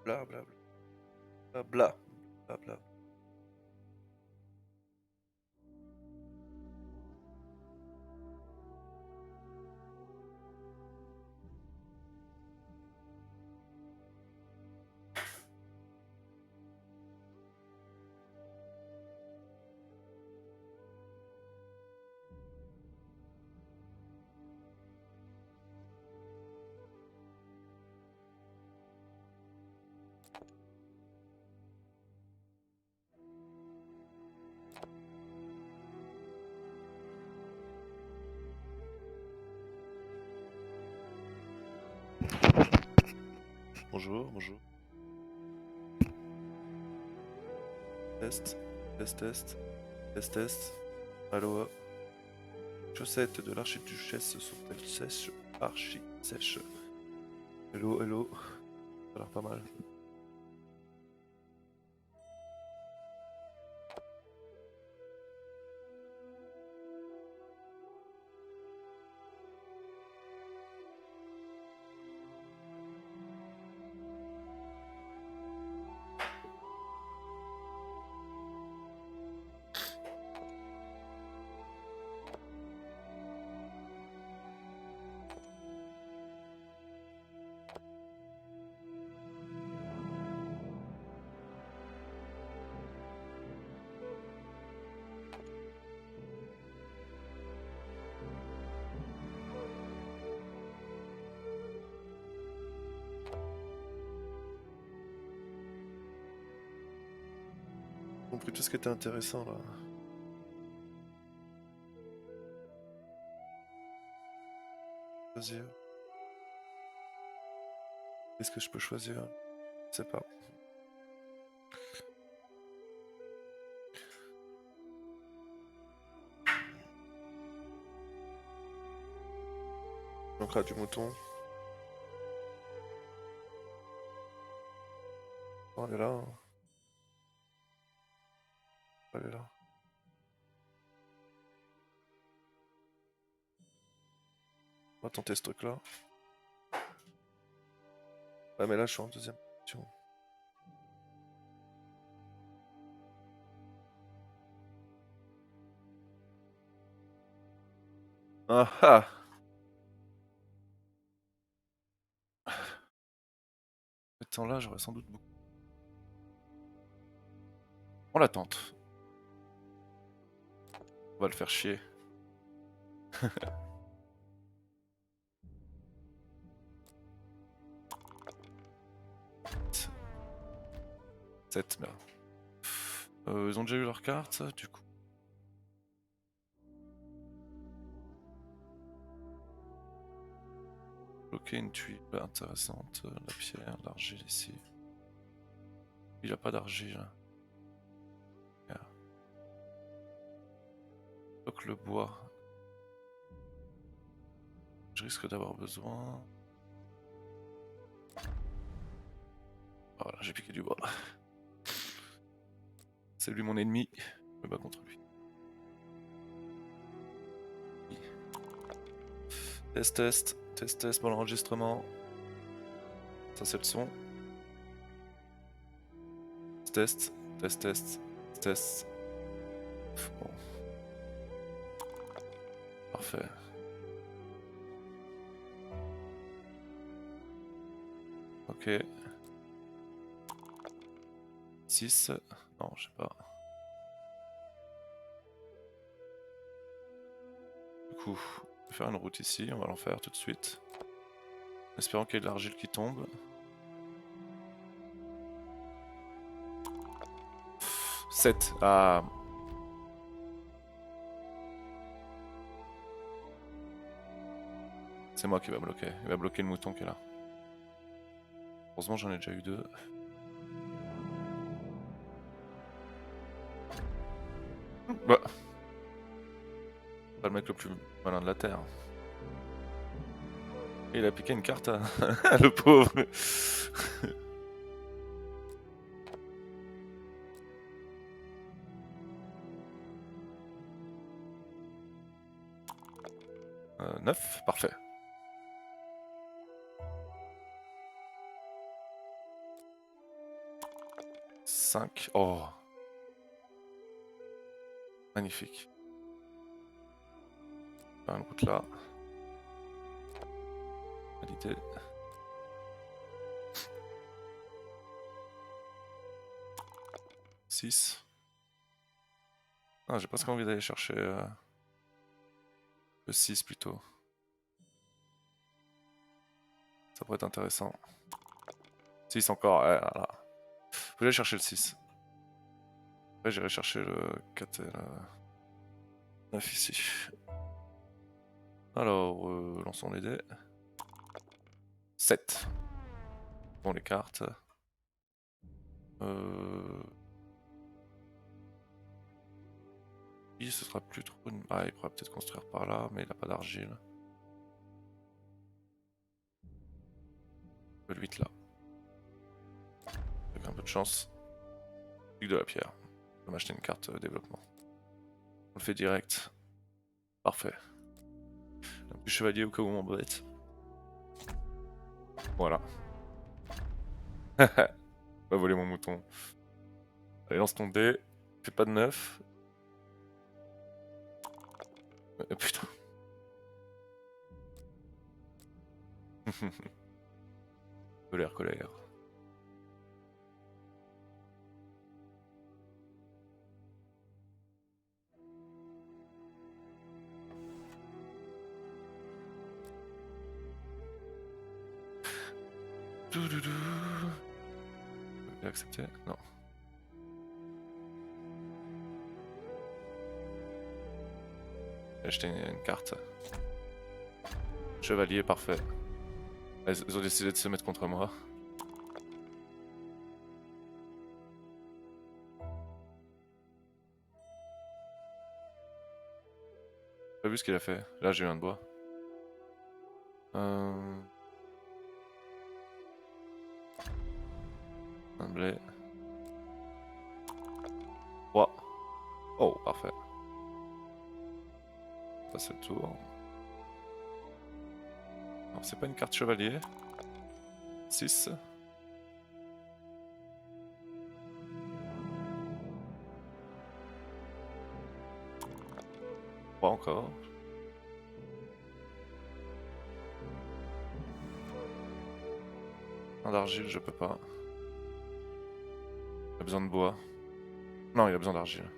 Bla bla bla bla bla bla. Bonjour, bonjour. Test, test, test, test, test. Allô. Chaussettes de l'archiduchesse sont-elles sèches? Archi sèches. Hello, hello. Ça a l'air pas mal. J'ai compris tout ce qui était intéressant là. Choisir. Qu'est-ce que je peux choisir? Je sais pas. Donc là, du mouton. Oh, elle est là. Hein. Elle est là. On va tenter ce truc là. Ouais, mais là, je suis en deuxième position. Ah ah! Ce temps-là, j'aurais sans doute beaucoup. On la tente. On va le faire chier. 7, merde. Ils ont déjà eu leur carte, du coup. Bloquer une tuile intéressante. La pierre, l'argile ici. Il a pas d'argile. Bloque le bois. Je risque d'avoir besoin. Voilà, j'ai piqué du bois. C'est lui mon ennemi. Je me bats contre lui. Test, test. Test, test pour l'enregistrement. Ça, c'est le son. Test, test, test, test. Bon. Parfait. Ok. 6. Non, je sais pas. Du coup, je vais faire une route ici. On va l'en faire tout de suite. En espérant qu'il y ait de l'argile qui tombe. 7. Ah. C'est moi qui va bloquer. Il va bloquer le mouton qui est là. Heureusement, j'en ai déjà eu 2. Bah. Pas le mec le plus malin de la Terre. Et il a piqué une carte à le pauvre. 9, parfait. 5. Oh. Magnifique. Faire une route là. Validé. Six. Ah, j'ai presque envie d'aller chercher le 6 plutôt. Ça pourrait être intéressant. 6 encore, ouais, voilà. Faut aller chercher le 6. Après j'irai chercher le 4 et le 9 ici. Alors, lançons les dés. 7. Bon, les cartes. Oui, ce sera plus trop une... Ah, il pourra peut-être construire par là, mais il n'a pas d'argile. Le 8 là. Avec un peu de chance. Plus que de la pierre. Je vais m'acheter une carte développement. On le fait direct. Parfait. Un petit chevalier au cas où on m'embête. Voilà. Va voler mon mouton. Allez, lance ton dé. Fais pas de 9. Putain. Colère, colère. Doudoudou. Vous pouvez accepter? Non. J'ai acheté une carte. Chevalier, parfait. Ils ont décidé de se mettre contre moi. J'ai pas vu ce qu'il a fait. Là, j'ai eu un de bois. Un blé. 3. Oh, parfait. Ça, c'est le tour. Non, c'est pas une carte chevalier. 6. 3 encore. Un d'argile, je peux pas. Il a besoin de bois. Non, il a besoin d'argile.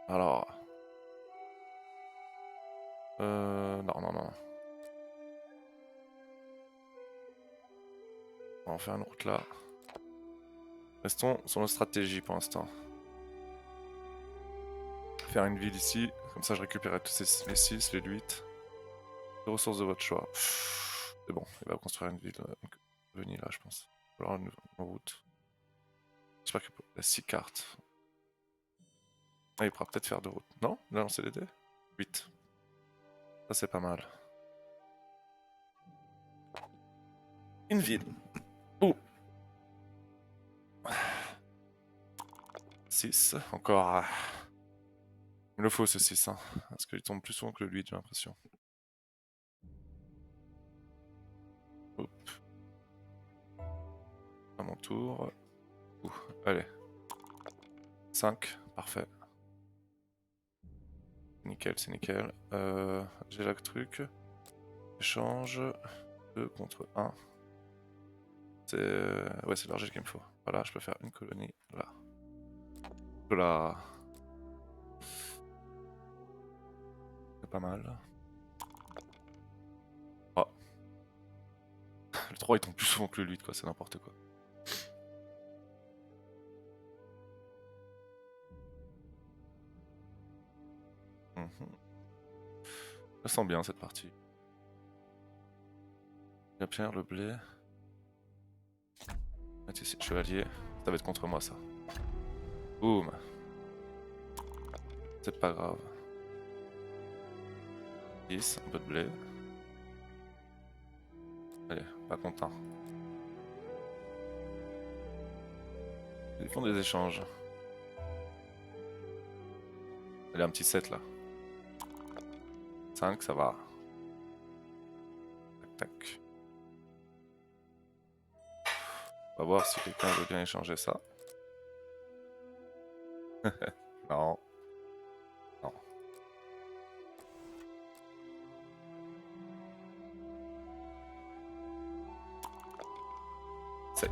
Alors... Non, non, non. On va en faire une route là. Restons sur nos stratégies pour l'instant. Faire une ville ici. Comme ça, je récupérerai tous les 6, les 8. Les ressources de votre choix. C'est bon, il va construire une ville. Venir là, je pense. Alors, une route. J'espère qu'il y a 6 cartes. Ah, il pourra peut-être faire 2 routes. Non? Il a lancé les dés? 8. Ça, c'est pas mal. Une ville. Oh! 6. Encore. Il le faut ce 6. Hein, parce qu'il tombe plus souvent que le 8, j'ai l'impression. Hop. À mon tour. Allez. 5. Parfait. Nickel, c'est nickel. J'ai là le truc. Échange 2 contre 1. Ouais, c'est l'argile qu'il me faut. Voilà, je peux faire une colonie là. Là. C'est pas mal. Oh. Le 3 il tombe plus souvent que le 8, quoi, c'est n'importe quoi. Je sens bien cette partie. La pierre, le blé. Mettre ici, chevalier. Ça va être contre moi ça. Boum. C'est pas grave. 10, un peu de blé. Allez, pas content. Ils font des échanges. Allez, un petit 7 là. 5, ça va. Tac. On va voir si quelqu'un veut bien échanger ça. Non. Non. C'est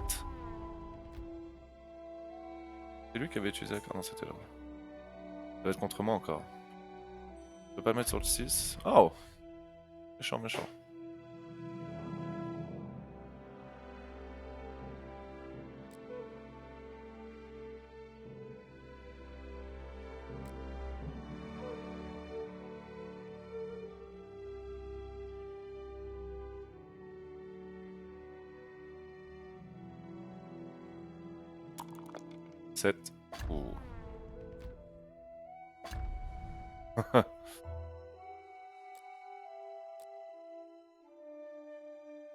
lui qui avait utilisé la carte. Non, c'était là. Ça va être contre moi encore. Je peux pas le mettre sur le 6. Oh! Méchant, méchant. Ouh.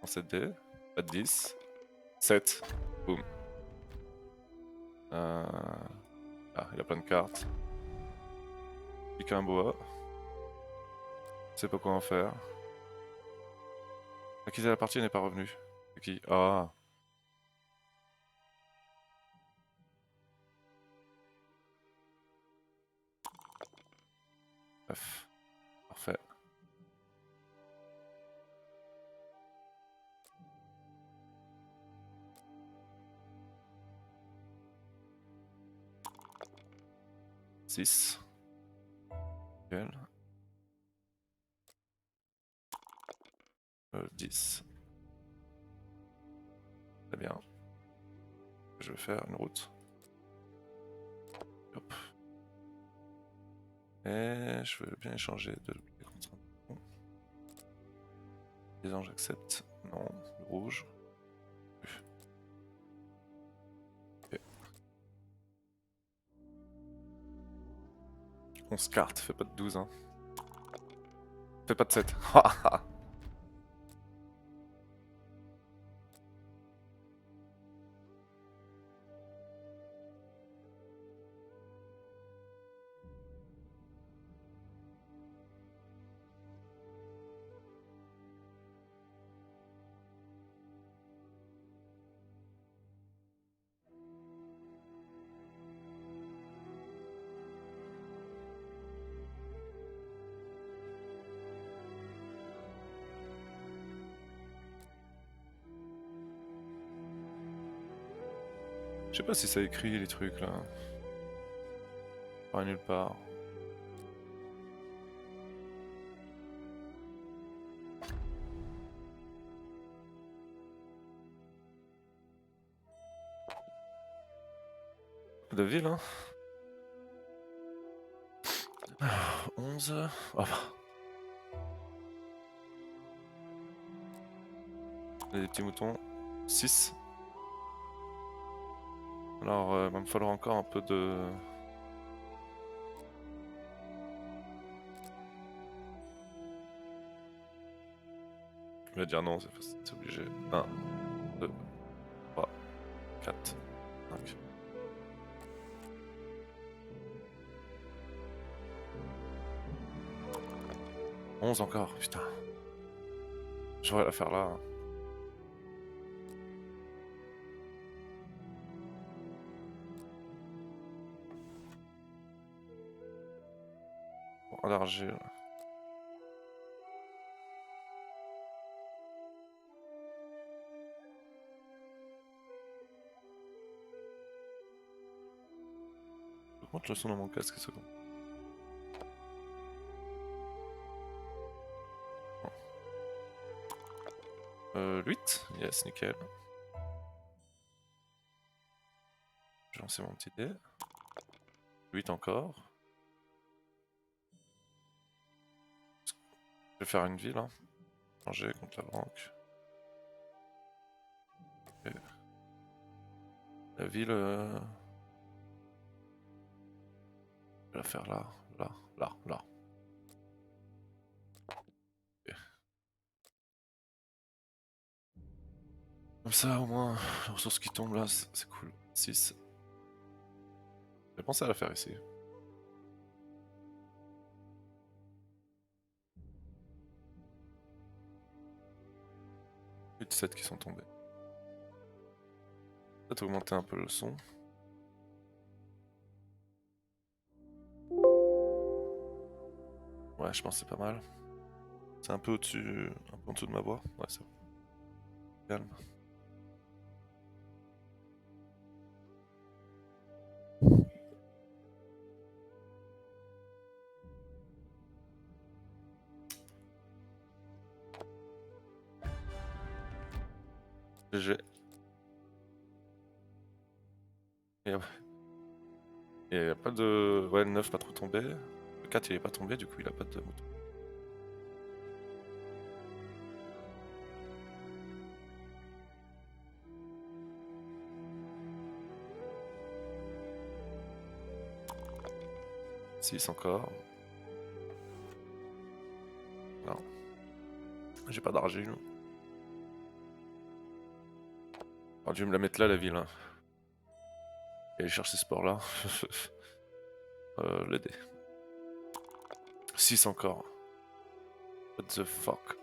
En 7D. Pas de 10. 7. Boum. Ah, il a plein de cartes. Pique un bois. Je sais pas quoi en faire. Acquis à la partie n'est pas revenu. C'est qui? Ah. Bref. Parfait. Six. Nickel. 10. Très bien. Je vais faire une route. Hop. Et je veux bien échanger de l'oublier contre un. Disons j'accepte. Non, le rouge. Okay. 11 cartes, fais pas de 12 hein. Fais pas de 7. Je sais pas si ça écrit les trucs là. Pas nulle part. De ville hein. 11. Oh. Des petits moutons. 6. Alors, il va me falloir encore un peu de... Je vais dire non, c'est obligé. 1, 2, 3, 4, 5. « 11 encore, putain. J'aurais la faire là. Bon, d'argile. Je monte le son dans mon casque, c'est bon. 8, yes, nickel. J'ai lancé mon petit dé. 8 encore. Je vais faire une ville, hein. Changer contre la banque. Et la ville... Je vais la faire là, là, là, là. Okay. Comme ça, au moins, la ressource qui tombe là, c'est cool. 6. J'ai pensé à la faire ici. peut-être 7 qui sont tombés. Peut-être augmenter un peu le son. Ouais, je pense que c'est pas mal. C'est un peu au-dessus, un peu en dessous de ma voix. Ouais, c'est bon. Calme. GG. Il n'y a pas de... Ouais, le 9 pas trop tombé. Le 4 il est pas tombé, du coup il a pas de mouton. Six encore. Non. J'ai pas d'argile. Alors, je vais me la mettre là, la ville. Hein. Et aller chercher ce sport-là. Le dé. 6 encore. What the fuck.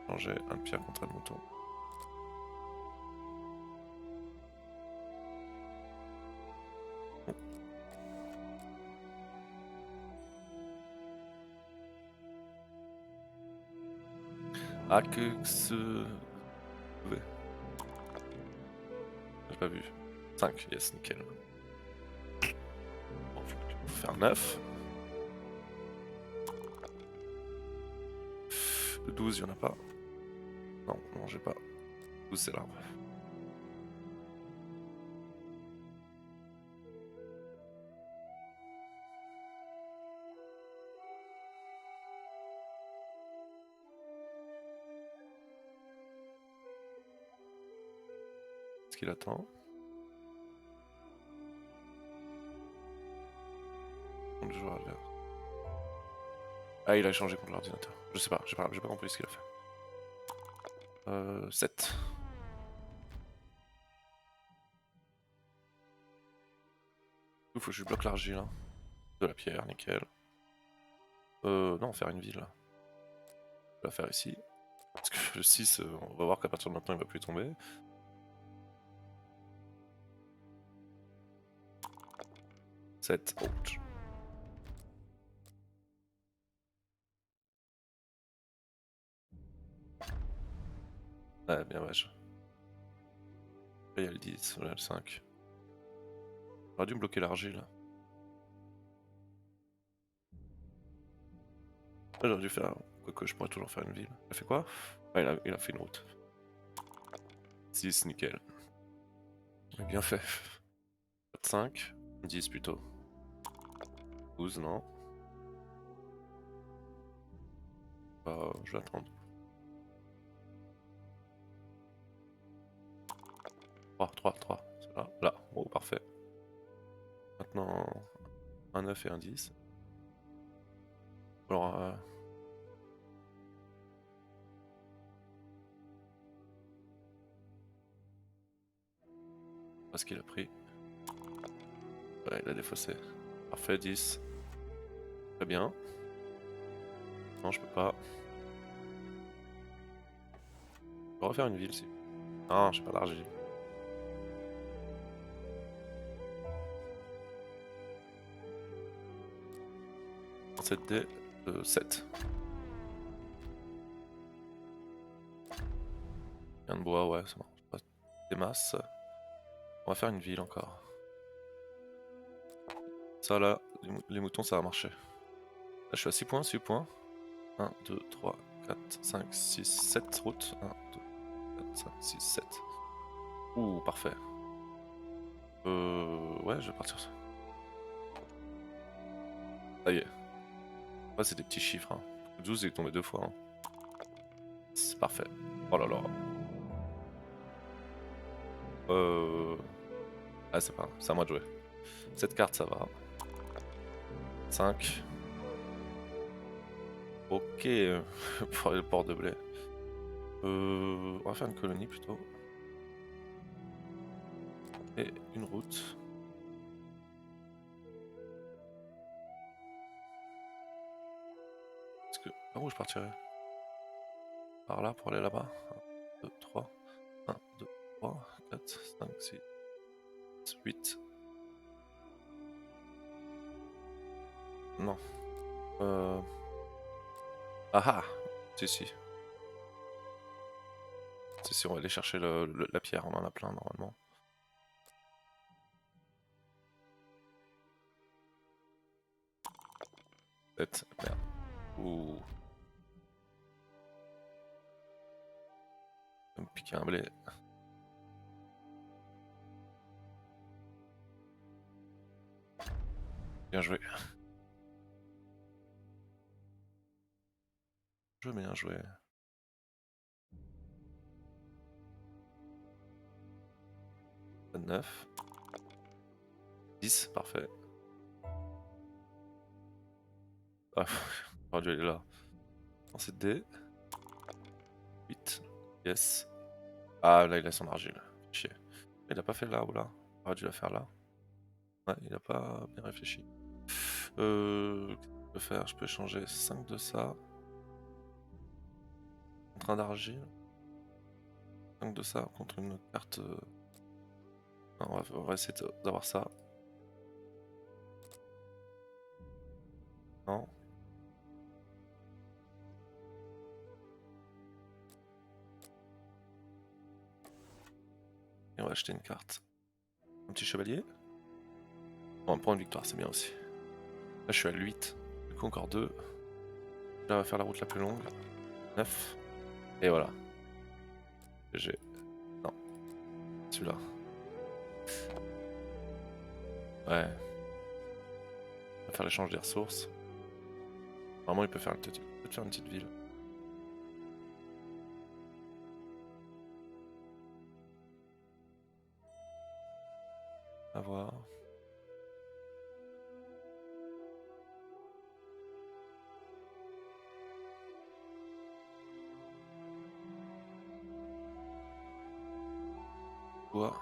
Changer un de pierre contre un de mouton. Ah, que ce... Ouais. J'ai pas vu. 5, yes, nickel. Bon, faut faire 9. Le 12, y'en a pas. Non, non, j'ai pas. 12, c'est l'arbre. Est-ce qu'il attend? Le joueur là. Ah, il a changé contre l'ordinateur. Je sais pas, j'ai pas compris ce qu'il a fait. 7. Il faut que je bloque l'argile. Hein. De la pierre, nickel. Non, faire une ville. Je vais la faire ici. Parce que le 6, on va voir qu'à partir de maintenant, il va plus tomber. Sept. Ouch. Ouais, bien vache. Là, il y a le 10, là, le 5. J'aurais dû me bloquer l'argile. Là, j'aurais dû faire. Quoique, je pourrais toujours faire une ville. Il a fait quoi? Ah, il a fait une route. 6, nickel. Bien fait. 5, 10 plutôt. 12, non. Je vais attendre. 3. C'est là. Là. Oh, parfait. Maintenant, un 9 et un 10. Alors, ce qu'il a pris. Ouais, il a défaussé. Parfait, 10. Très bien. Non, je peux pas. Je peux refaire une ville si. Non, j'ai pas d'argile. Cette D, 7. Un de bois, ouais, c'est bon. Pas des masses. On va faire une ville encore. Ça là, les moutons ça va marcher. Là je suis à 6 points, 6 points. 1, 2, 3, 4, 5, 6, 7 routes. 1, 2, 4, 5, 6, 7. Ouh, parfait. Ouais, je vais partir ça. Ça y est. Ouais, c'est des petits chiffres. Hein. 12 il est tombé 2 fois. Hein. C'est parfait. Oh là là. Ah, c'est pas. C'est à moi de jouer. Cette carte, ça va. 5. Ok. Pour aller le port de blé. On va faire une colonie plutôt. Et une route. Parce que Par où je partirais? Par là pour aller là-bas. 1, 2, 3. 1, 2, 3, 4, 5, 6, 8. Non. Ah ah! Si, si. Si, si, on va aller chercher la pierre, on en a plein normalement. Peut-être. Merde. Ouh. Je vais me piquer un blé. Bien joué. Bien joué. 9. 10, parfait. Ah, j'aurais dû aller là. Lancer de dés. 8. Yes. Ah, là, il a son argile. Chier. Il a pas fait là ou là. Il aurait dû la faire là. Ouais, il a pas bien réfléchi. Qu'est-ce que je peux faire? Je peux échanger 5 de ça. Contre un d'argile. 5 de ça contre une carte. Non, on va essayer d'avoir ça. Non. Et on va acheter une carte. Un petit chevalier. Bon, on prend une victoire, c'est bien aussi. Là, je suis à 8. Du coup, encore 2. Là, on va faire la route la plus longue. 9. Et voilà. GG. Non. Celui-là. Ouais. On va faire l'échange des ressources. Vraiment, il peut faire une petite ville. À voir. Bois.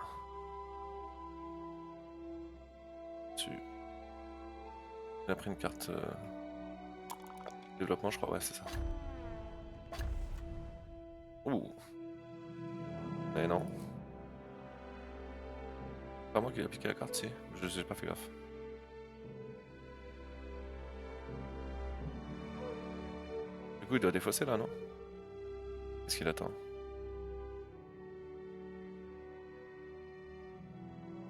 Il a pris une carte développement, je crois. Ouais, c'est ça. Ouh. Mais non. C'est pas moi qui ai piqué la carte, si. J'ai pas fait gaffe. Du coup, il doit défausser là, non? Qu'est-ce qu'il attend?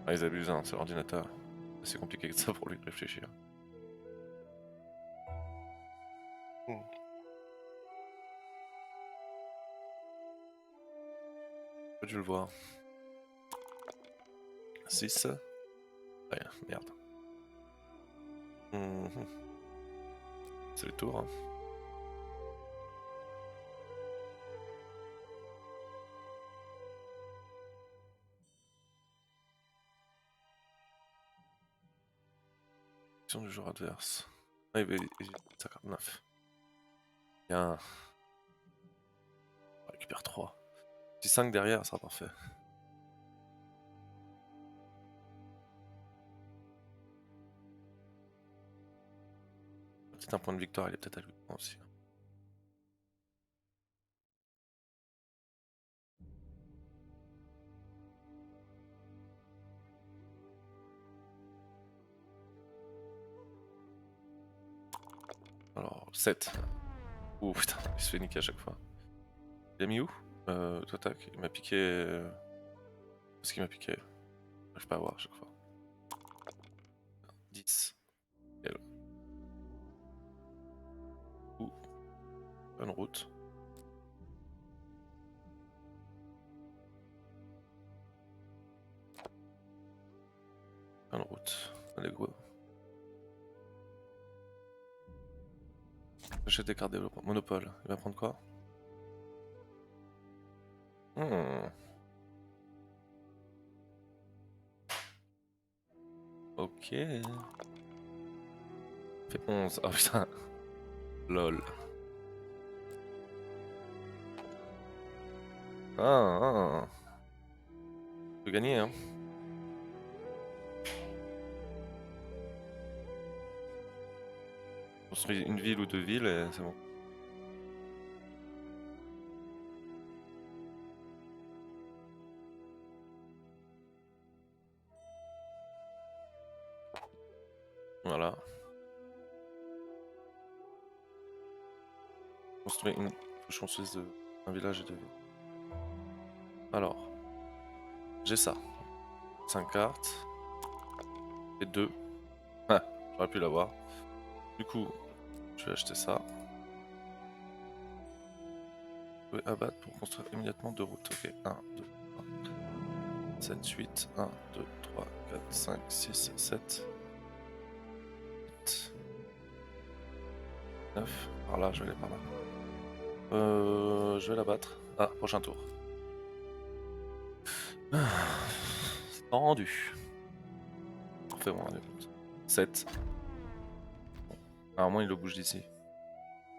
Ah, ils abusent, hein, c'est l'ordinateur. C'est compliqué que ça pour lui de réfléchir. J'ai dû le voir. 6. Ouais, merde. C'est le tour. Hein. Action du joueur adverse. Ah, il sa carte 9. Bien. On récupère 3. Si 5 derrière, ça sera parfait. Peut-être un point de victoire, il est peut-être à lui aussi. Alors, 7. Ouh putain, il se fait niquer à chaque fois. Il a mis où? Toi tac, il m'a piqué. Qu'est-ce qu'il m'a piqué? J'arrive pas à voir à chaque fois. 10. Et là. Ouh. Bonne route. Bonne route. Allez go. J'achète des cartes développement. Monopole. Il va prendre quoi? Ok. Il fait 11. Oh putain. Lol. Ah. Je peux gagner, hein. Construire une ville ou deux villes et c'est bon. Voilà. Construire une... Faut que je construise un village et 2 villes. Alors, j'ai ça. 5 cartes. Et 2. Ah, j'aurais pu l'avoir. Du coup, je vais acheter ça. Vous pouvez abattre pour construire immédiatement 2 routes. Ok, 1, 2, 3, 7, 8. 1, 2, 3, 4, 5, 6, 7. 8. 9. Par là, je vais aller par là. Je vais l'abattre. Ah, prochain tour. Rendu. Parfait, bon, allez. 7. Bon. Alors, au moins, il le bouge d'ici.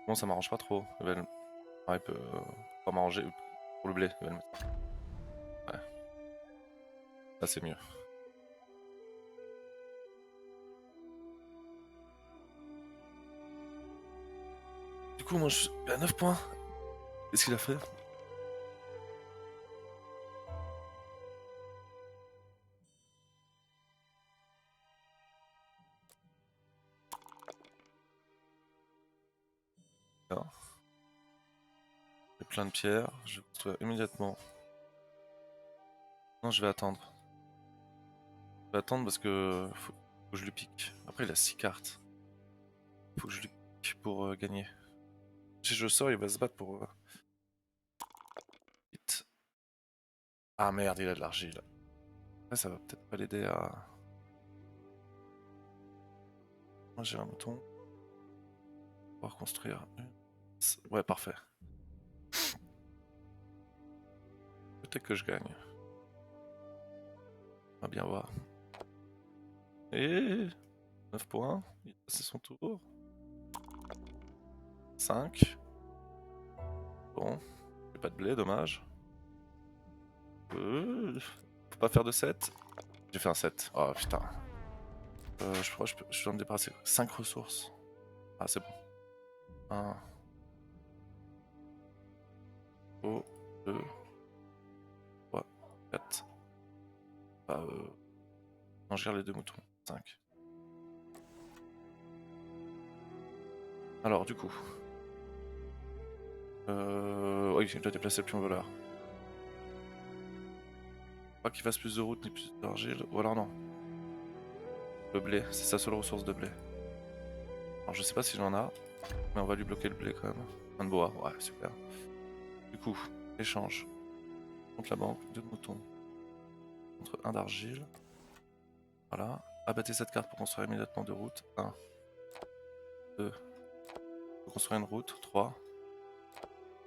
Bon, ça m'arrange pas trop. Il peut pas m'arranger pour le blé. Il va le mettre. Ouais. Là, c'est mieux. Du coup, moi, je suis à 9 points. Qu'est-ce qu'il a fait? J'ai plein de pierres. Je vais construire immédiatement. Non, je vais attendre. Je vais attendre parce que faut que je lui pique. Après, il a 6 cartes. Faut que je lui pique pour gagner. Si je sors, il va se battre pour... Vite. Ah merde, il a de l'argile. Ouais, ça va peut-être pas l'aider à... Moi, j'ai un mouton. Pouvoir construire... Ouais, parfait. Peut-être que je gagne. On va bien voir. Et 9 points. Il a passé son tour. 5. Bon. J'ai pas de blé, dommage. Faut pas faire de 7. J'ai fait un 7. Oh putain. Je crois que je dois me débarrasser. 5 ressources. Ah, c'est bon. 1. 2. 3. 4. Non, je garde les 2 moutons. 5. Alors, du coup. Oui, je dois déplacer le pion voleur. Pas qu'il fasse plus de route ni plus d'argile. Ou alors non. Le blé, c'est sa seule ressource de blé. Alors je sais pas si j'en ai, mais on va lui bloquer le blé quand même. Un de bois, ouais, super. Du coup, échange. Contre la banque, 2 moutons. Contre 1 d'argile. Voilà. Abattez cette carte pour construire immédiatement 2 routes. 1. 2. Faut construire une route. 3.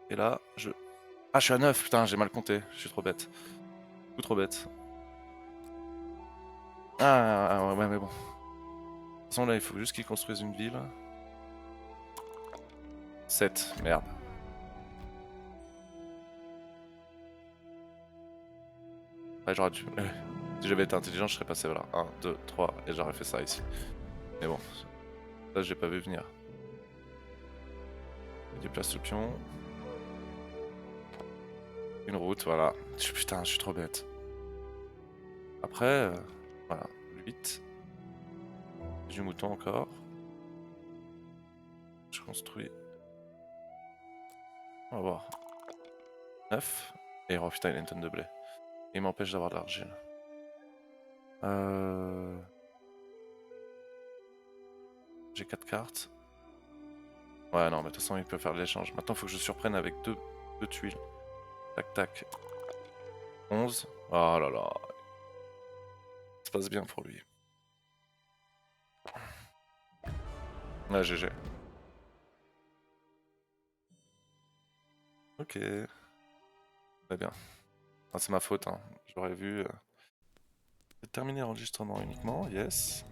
Et là, je... Ah, je suis à 9, putain, j'ai mal compté. Je suis trop bête. Beaucoup trop bête. Ah, ouais, mais bon. De toute façon, là, il faut juste qu'il construise une ville. 7, merde. Ouais, j'aurais dû... Si j'avais été intelligent, je serais passé voilà. 1, 2, 3, et j'aurais fait ça ici. Mais bon, ça j'ai pas vu venir. Il déplace le pion. Une route, voilà. Putain, je suis trop bête. Après, voilà, 8. Du mouton encore. Je construis. On va voir. 9. Et oh putain, il a une tonne de blé. Et il m'empêche d'avoir de l'argile. J'ai 4 cartes. Ouais, non, mais de toute façon, il peut faire de l'échange. Maintenant, il faut que je surprenne avec 2 tuiles. Tac, tac. 11. Oh là là. Ça se passe bien pour lui. Ah, GG. Ok. Très bien. Ah, c'est ma faute, hein. J'aurais vu... Terminer l'enregistrement uniquement, yes.